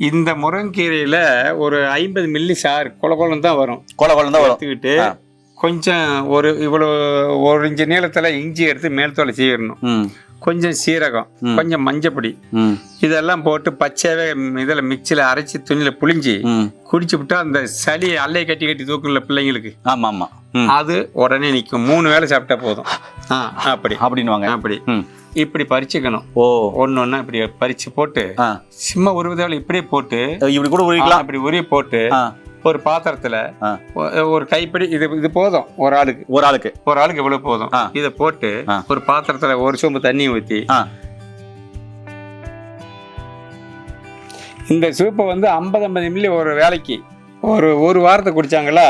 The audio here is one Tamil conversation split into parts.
இந்த முருங்கீரையில ஒரு 50 மில்லி சாறு கொலன்னு தான் வரும். எடுத்துக்கிட்டு கொஞ்சம் ஒரு இவ்வளோ 1 இன்ச்சு நீளத்தில் இஞ்சி எடுத்து மேல் தோலை சீவிடணும். கொஞ்சம் சீரகம், கொஞ்சம் மஞ்சப்பொடி, இதெல்லாம் போட்டு பச்சையாவே இதில் மிக்சியில் அரைச்சி துணியில் புளிஞ்சி குடிச்சு விட்டா அந்த சளி அல்லை கட்டி கட்டி தூக்குல பிள்ளைங்களுக்கு. ஆமாம் ஆமாம், அது உடனே நிற்கும். 3 வேளை சாப்பிட்டா போதும். அப்படின்வாங்க. அப்படி இப்படி பறிச்சுக்கணும். ஒன்று ஒன்றா இப்படி பறிச்சு போட்டு சும்மா ஒரு விதம் இப்படியே போட்டு இப்படி கூட உரிக்கலாம். இப்படி உரிய போட்டு ஒரு பாத்திரத்துல ஒரு கைப்பிடி இது போதும். ஒரு ஆளுக்கு இவ்வளவு போதும். இதை போட்டு ஒரு பாத்திரத்துல ஒரு சொம்பு தண்ணி ஊற்றி இந்த சூப்பை வந்து 50 மில்லி ஒரு வேலைக்கு ஒரு வாரத்தை குடிச்சாங்களா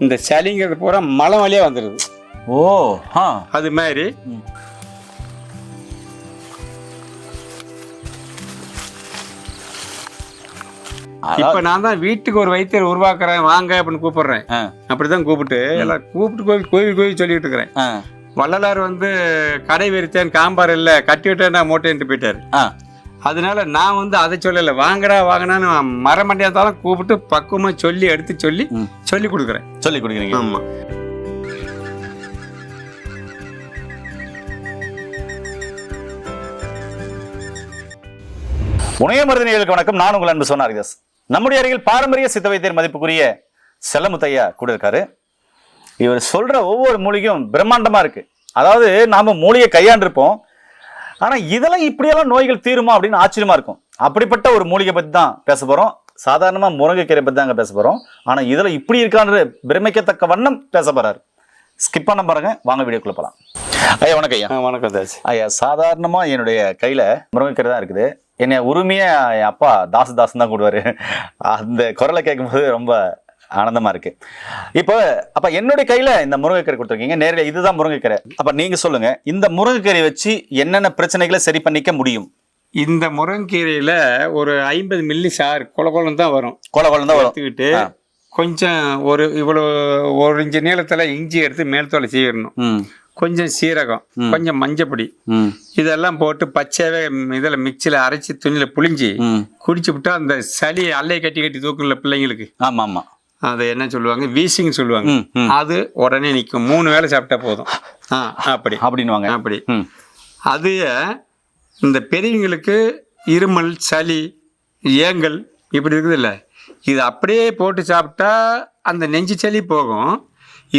இந்த சளிங்கிறது பூரா மலம் வழியா வந்துடுது. அது மாதிரி இப்ப நான் தான் வீட்டுக்கு ஒரு வைத்தியர் உருவாக்குறேன் வாங்க அப்படின்னு கூப்பிடுறேன். அப்படிதான் கூப்பிட்டு எல்லாம் கூப்பிட்டு கோவில் சொல்லிட்டு இருக்கிறேன். வள்ளலார் வந்து கடை வெறித்தேன் காம்பார் இல்ல கட்டி விட்டேன் மூட்டைன்ட்டு போயிட்டாரு. அதனால நான் வந்து அதை சொல்லல, வாங்கினான்னு மரமண்டியா இருந்தாலும் கூப்பிட்டு பக்குவமா எடுத்து சொல்லி கொடுக்குறேன். ஆமா. உணய மருந்தினர்களுக்கு வணக்கம். நான் உங்கள் அன்பு சொன்னார். நம்முடைய அருகில் பாரம்பரிய சித்த வைத்தியர் மதிப்புக்குரிய செல்லமுத்தையா கூட இருக்காரு. இவர் சொல்ற ஒவ்வொரு மூலிகையும் பிரம்மாண்டமா இருக்கு. அதாவது நாம மூலிகை கையாண்டிருப்போம், ஆனா இதெல்லாம் இப்படியெல்லாம் நோய்கள் தீருமா அப்படின்னு ஆச்சரியமா இருக்கும். அப்படிப்பட்ட ஒரு மூலிகை பத்தி தான் பேச போறோம். சாதாரணமா முருங்கைக்கீரை பத்தி தாங்க பேச போறோம். ஆனா இதுல இப்படி இருக்கான்ற பிரமிக்கத்தக்க வண்ணம் பேச போறாரு. ஸ்கிப் பண்ண பாருங்க, வாங்க வீடியோக்குள்ள போலாம். ஐயா வணக்கம். ஐயா வணக்கம் தாஸ். ஐயா, சாதாரணமா என்னுடைய கையில முருங்கைக்கீரை தான் இருக்குது. என்னை உரிமையா என் அப்பா தாசு தான் கூடுவாரு. அந்த குரலை கேட்கும்போது ரொம்ப ஆனந்தமா இருக்கு. அப்ப என்னுடைய கையில இந்த முருங்கைக்கீரை கொடுத்துருக்கீங்க. நேரில் இதுதான் முருங்கைக்கீரை. அப்ப நீங்க சொல்லுங்க, இந்த முருங்கைக்கீரை வச்சு என்னென்ன பிரச்சனைகளை சரி பண்ணிக்க முடியும்? இந்த முருங்கைக்கீரையில ஒரு 50 மில்லி சாறு கொலன்னு தான் வரும். எடுத்துக்கிட்டு கொஞ்சம் இவ்வளோ 1 இன்ச்சு நீளத்துல இஞ்சி எடுத்து மேல் தோலை சீவிடணும். கொஞ்சம் சீரகம், கொஞ்சம் மஞ்சப்பொடி, இதெல்லாம் போட்டு பச்சையாவே இதில் மிக்சியில் அரைச்சி துணியில் புளிஞ்சி குடிச்சு விட்டா அந்த சளி அல்லை கட்டி கட்டி தூக்குல பிள்ளைங்களுக்கு. ஆமா ஆமா, அதை என்ன சொல்லுவாங்க, வீசிங் சொல்லுவாங்க. அது உடனே நிற்கும். 3 வேளை சாப்பிட்டா போதும். அப்படின்வாங்க. அப்படி அது இந்த பெரியவங்களுக்கு இருமல், சளி, ஏங்கல் இப்படி இருக்குது இல்லை, இது அப்படியே போட்டு சாப்பிட்டா அந்த நெஞ்சு சளி போகும்.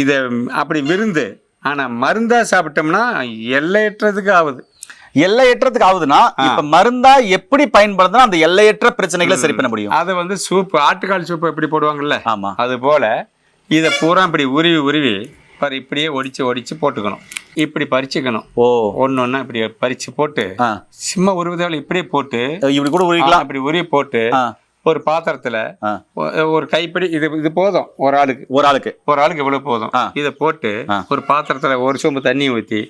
இதை அப்படி விருந்து. ஆனா மருந்தா சாப்பிட்டோம்னா எல்லையற்றதுக்கு ஆகுதுன்னா இப்ப மருந்தா எப்படி பயன்படுத்தினா அந்த எல்லையற்ற பிரச்சனைகளை சரி பண்ண முடியும்? அதை வந்து சூப்பு, ஆட்டுக்கால் சூப்பு எப்படி போடுவாங்கல்ல, ஆமா, அது போல இதை பூரா இப்படி உருவி இப்படியே ஒடிச்சு போட்டுக்கணும். இப்படி பறிச்சுக்கணும். ஒன்னு ஒன்னா இப்படி பறிச்சு போட்டு சும்மா ஒரு விதம் இப்படியே போட்டு இப்படி கூட உரிக்கலாம். இப்படி உருவி போட்டு ஒரு பாத்திரத்துல ஒரு கைப்பிடி இது போதும். ஒரு ஆளுக்கு இவ்வளவு போதும். இதை போட்டு ஒரு பாத்திரத்துல ஒரு சொம்பு தண்ணி ஊற்றி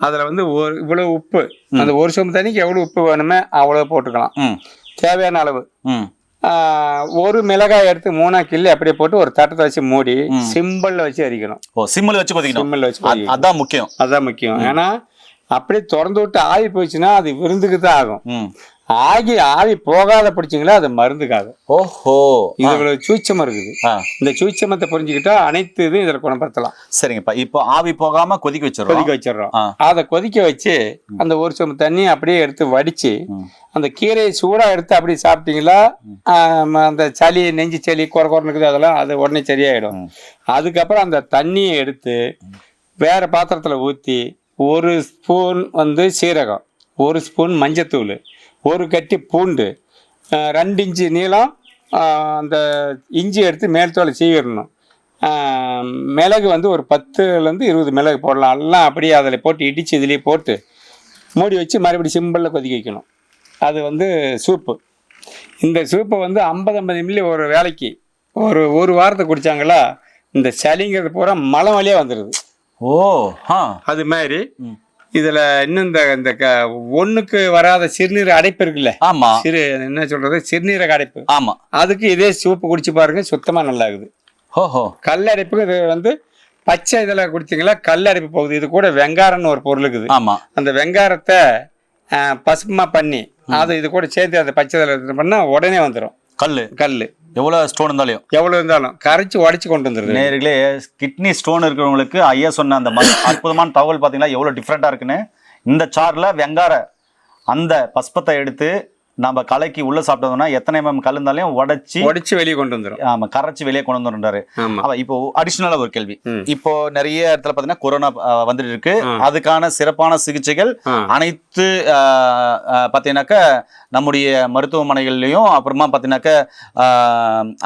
அதுல வந்து இவ்வளவு உப்பு, அந்த ஒரு சொம்பு தண்ணிக்கு எவ்வளவு உப்பு வேணுமே அவ்வளவு போட்டுக்கலாம். தேவையான அளவு. ஒரு மிளகாய் எடுத்து 3 கிள்ளி அப்படியே போட்டு ஒரு தட்டத்தை வச்சு மூடி சிம்பிள்ல வச்சு அரிக்கணும். சிம்மில் வச்சு கொதிக்கணும். அதான் முக்கியம். ஏன்னா அப்படியே திறந்து விட்டு ஆவி போயிடுச்சுன்னா அது விருந்துக்கு தான் ஆகும். ஆவி போகாத பிடிச்சிங்களா அது மருந்துக்காக. இது இவ்வளவு சூட்சமா இருக்குது. இந்த சூட்சமத்தை புரிஞ்சுக்கிட்டா அனைத்து இதுவும் இதுல குணப்படுத்தலாம். சரிங்கப்பா. இப்போ ஆவி போகாம கொதிக்க வச்சிடறோம். அதை கொதிக்க வச்சு அந்த ஒரு சொம்பு தண்ணி அப்படியே எடுத்து வடிச்சு அந்த கீரையை சூடா எடுத்து அப்படி சாப்பிட்டீங்களா அந்த சளி, நெஞ்சு சளி, குறை இருக்குது, அதெல்லாம் அது உடனே சரியாயிடும். அதுக்கப்புறம் அந்த தண்ணியை எடுத்து வேற பாத்திரத்துல ஊத்தி 1 ஸ்பூன் வந்து சீரகம், 1 ஸ்பூன் மஞ்சத்தூள், 1 கட்டி பூண்டு, 2 இன்ச்சு நீளம் அந்த இஞ்சி எடுத்து மேல் தோலை சீவிடணும். மிளகு வந்து ஒரு 10லேருந்து 20 மிளகு போடலாம். எல்லாம் அப்படியே அதில் போட்டு இடித்து இதுலேயே போட்டு மூடி வச்சு மறுபடியும் சிம்பிளில் கொதிக்க வைக்கணும். அது வந்து சூப்பு. இந்த சூப்பை வந்து 50 மில்லி ஒரு வேலைக்கு ஒரு வாரத்தை குடித்தாங்களா இந்த சளிங்கிறது பூரா மலம் வழியாக வந்துடுது. அது மாதிரி இதுல இன்னும் இந்த ஒண்ணுக்கு வராத சிறுநீர் அடைப்பு இருக்குல்ல, ஆமா, என்ன சொல்றது, சிறுநீரக அடைப்பு, ஆமா, அதுக்கு இதே சூப்பு குடிச்சு பாருங்க, சுத்தமா நல்லா இருக்குது. கல்லடைப்புக்கு இது வந்து பச்சை இதில் குடிச்சிங்களா கல்லடைப்பு போகுது. இது கூட வெங்காரம்னு ஒரு பொருள் இருக்குது. ஆமா, அந்த வெங்காரத்தை பசுமா பண்ணி அது இது கூட சேர்த்து அதை பச்சை பண்ணா உடனே வந்துடும். கல் எவ்வளோ ஸ்டோன் இருந்தாலும் எவ்வளவு இருந்தாலும் கரைச்சி உடைச்சு கொண்டு வந்துருது. நேர்களே, கிட்னி ஸ்டோன் இருக்கிறவங்களுக்கு ஐயா சொன்ன அந்த அற்புதமான தகவல் பார்த்தீங்கன்னா எவ்வளோ டிஃப்ரெண்ட்டாக இருக்குன்னு. இந்த சாரில் வெங்கார அந்த பஸ்பத்தை எடுத்து நம்ம கலக்கி உள்ள சாப்பிட்டோம்னா எத்தனை கல் இருந்தாலும் உடைச்சு வெளியே கொண்டு வந்துடும். ஆமா, கரைச்சி வெளியே கொண்டு வந்துடுறாரு. இப்போ அடிஷனலா ஒரு கேள்வி, இப்போ நிறைய இடத்துல பாத்தீங்கன்னா கொரோனா வந்துட்டு இருக்கு. அதுக்கான சிறப்பான சிகிச்சைகள் அனைத்து பாத்தீங்கன்னாக்க நம்முடைய மருத்துவமனைகள்லயும், அப்புறமா பாத்தீங்கன்னாக்க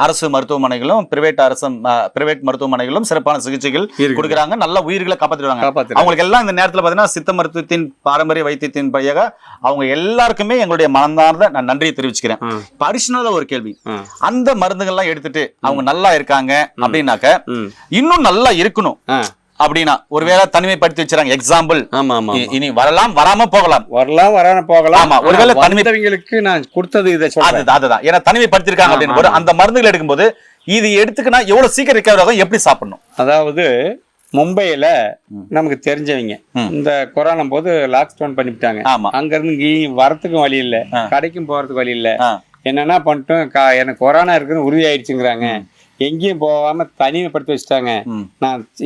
அரசு மருத்துவமனைகளும் பிரைவேட் மருத்துவமனைகளும் சிறப்பான சிகிச்சைகள் கொடுக்குறாங்க. நல்ல உயிர்களை காப்பாற்றிடுவாங்க. அவங்களுக்கு எல்லாம் இந்த நேரத்துல பாத்தீங்கன்னா சித்த மருத்துவத்தின் பாரம்பரிய வைத்தியத்தின் வழியாக அவங்க எல்லாருக்குமே எங்களுடைய மனந்தார்ந்த நான் நன்றியை தெரிவிச்சுக்கிறேன். இப்ப அடிஷனலா ஒரு கேள்வி, அந்த மருந்துகள்லாம் எடுத்துட்டு அவங்க நல்லா இருக்காங்க அப்படின்னாக்க இன்னும் நல்லா இருக்கணும் அப்படின்னா ஒருவேளை தனிமைப்படுத்தி வச்சுறாங்க. எக்ஸாம்பிள், இனி வரலாம் வராம போகலாம். ஆமா, ஒருவேளை தனிமைக்கு நான் கொடுத்தது இதை அதுதான். ஏன்னா தனிமைப்படுத்தி இருக்காங்க அப்படின்னு அந்த மருந்துகள் எடுக்கும்போது இது எடுத்துக்கினா எவ்வளவு சீக்கிரம் ரிகவர் ஆகும், எப்படி சாப்பிடணும்? அதாவது மும்பையில நமக்கு தெரிஞ்சவங்க இந்த கொரோனா போது லாக்டவுன் பண்ணிவிட்டாங்க. அங்க இருந்து இங்கே வரத்துக்கும் வழி இல்ல, கடைக்கும் போறதுக்கு வழி இல்ல. என்னன்னா பண்ணிட்டோம், எனக்கு கொரோனா இருக்குன்னு உறுதி ஆயிடுச்சுங்கிறாங்க. எங்கேயும் போகாம தனிமைப்படுத்தி வச்சுட்டாங்க.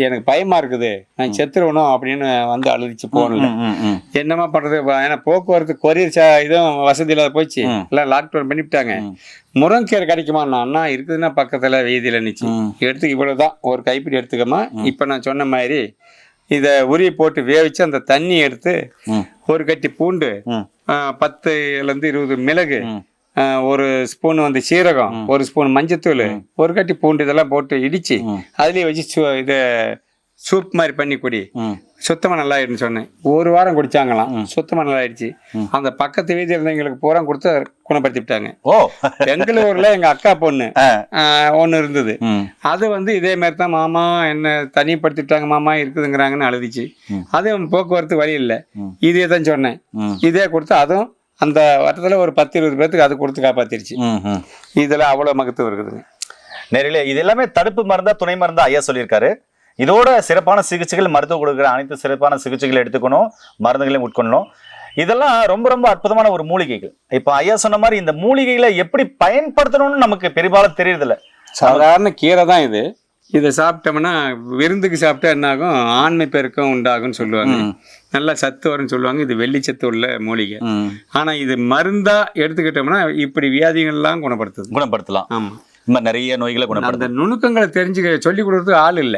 எனக்கு பயமா இருக்குது, நான் செத்துருவணும் அப்படின்னு வந்து அழுதிச்சு போகல. என்னமா பண்றது, ஏன்னா போக்குவரத்து கொரியர் இதுவும் வசதி இல்லாத போச்சு, எல்லாம் லாக்டவுன் பண்ணிவிட்டாங்க. முருங்கைக்கீரை கிடைக்குமா? அண்ணா இருக்குதுன்னா பக்கத்துல வீதியில நிச்சு எடுத்துக்க, இவ்வளவுதான் ஒரு கைப்பிடி எடுத்துக்கமா. இப்ப நான் சொன்ன மாதிரி இத உருவி போட்டு வேவிச்சு அந்த தண்ணி எடுத்து ஒரு கட்டி பூண்டு, 10-20 மிளகு, ஒரு ஸ்பூன் வந்து சீரகம், ஒரு ஸ்பூன் மஞ்சத்தூள், ஒரு கட்டி பூண்டு இதெல்லாம் போட்டு இடிச்சு அதுலயே வச்சு இத சூப் மாதிரி பண்ணி குடி, சுத்தமா நல்லா ஆயிடுன்னு சொன்னேன். ஒரு வாரம் குடிச்சாங்களாம், சுத்தமா நல்லா ஆயிடுச்சு. அந்த பக்கத்து வீதியில் இருந்தவங்களுக்கு பூரா கொடுத்து குணப்படுத்தி விட்டாங்க. பெங்களூர்ல எங்க அக்கா பொண்ணு ஒண்ணு இருந்தது, அது வந்து இதே மாதிரி தான் மாமா என்ன தனிப்படுத்திட்டாங்க மாமா இருக்குதுங்கிறாங்கன்னு அழுதிச்சு. அது போக்குவரத்து வழி இல்லை, இதே தான் சொன்னேன். இதே கொடுத்து அதுவும் அந்த வருடத்துல ஒரு 10-20 பேருக்கு அது கொடுத்து காப்பாத்திருச்சு. இதுல அவ்வளவு மகத்துவம் இருக்குதுங்க. நேரிலே இது எல்லாமே தடுப்பு மருந்தா துணை மருந்தா ஐயா சொல்லியிருக்காரு. இதோட சிறப்பான சிகிச்சைகள், மருத்துவம் கொடுக்குற அனைத்து சிறப்பான சிகிச்சைகளை எடுத்துக்கணும், மருந்துகளையும் உட்கொள்ளணும். இதெல்லாம் ரொம்ப ரொம்ப அற்புதமான ஒரு மூலிகைகள். இப்ப ஐயா சொன்ன மாதிரி இந்த மூலிகைகளை எப்படி பயன்படுத்தணும்னு நமக்கு பெரும்பாலும் தெரியுது இல்ல. சாதாரண கீரை தான் இது. இதை சாப்பிட்டோம்னா விருந்துக்கு சாப்பிட்டா என்ன ஆகும், ஆண்மை பெருக்கம் உண்டாகும்னு சொல்லுவாங்க, நல்லா சத்து வரும்னு சொல்லுவாங்க. இது வெள்ளிச்சத்து உள்ள மூலிகை. ஆனா இது மருந்தா எடுத்துக்கிட்டோம்னா இப்படி வியாதிகள்லாம் குணப்படுத்தலாம். ஆமா, நிறைய நோய்களை குணப்படுத்த அந்த நுணுக்கங்களை தெரிஞ்சுக்க சொல்லி கொடுக்கறதுக்கு ஆள் இல்ல.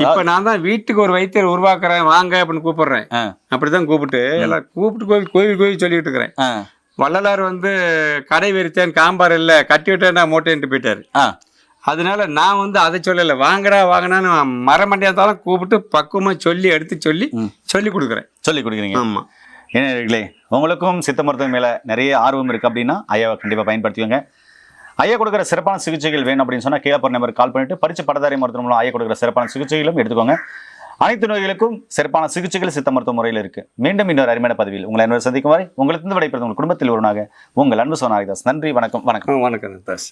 இப்ப நான் தான் வீட்டுக்கு ஒரு வைத்தியர் உருவாக்குறேன் வாங்க அப்படின்னு கூப்பிடுறேன். அப்படிதான் கூப்பிட்டு எல்லாம் கோவில் சொல்லிட்டு இருக்கிறேன். வள்ளலார் வந்து கடை வெறித்தேன் காம்பார் இல்ல கட்டி விட்டேன் நான் மூட்டைன்ட்டு போயிட்டாரு. அதனால நான் வந்து அதை சொல்லலை, வாங்கினான்னு மரமண்டியா இருந்தாலும் கூப்பிட்டு பக்குவமா சொல்லி கொடுக்குறீங்க. ஆமா, ஏன்னா உங்களுக்கும் சித்த மருத்துவம் மேல நிறைய ஆர்வம் இருக்கு அப்படின்னா ஐயாவை கண்டிப்பா பயன்படுத்திக்கோங்க. ஐயா கொடுக்குற சிறப்பான சிகிச்சைகள் வேணும் அப்படின்னு சொன்னா கீழே போற நம்பருக்கு கால் பண்ணிட்டு பரிச்ச பட்டதாரி மருத்துவம் மூலம் ஐயா கொடுக்குற சிறப்பான சிகிச்சைகளும் எடுத்துக்கோங்க. அனைத்து நோய்களுக்கும் சிறப்பான சிகிச்சைகள் சித்த மருத்துவ முறையில் இருக்கு. மீண்டும் இன்னொரு அருமையான பதிவில் உங்களை அன்பு சந்திக்கும் வரை உங்களுக்கு விடைபெறும் உங்கள் குடும்பத்தில் ஒருவனாக உங்கள் அன்பு சோனா ஹரிதாஸ். நன்றி, வணக்கம். வணக்கம்.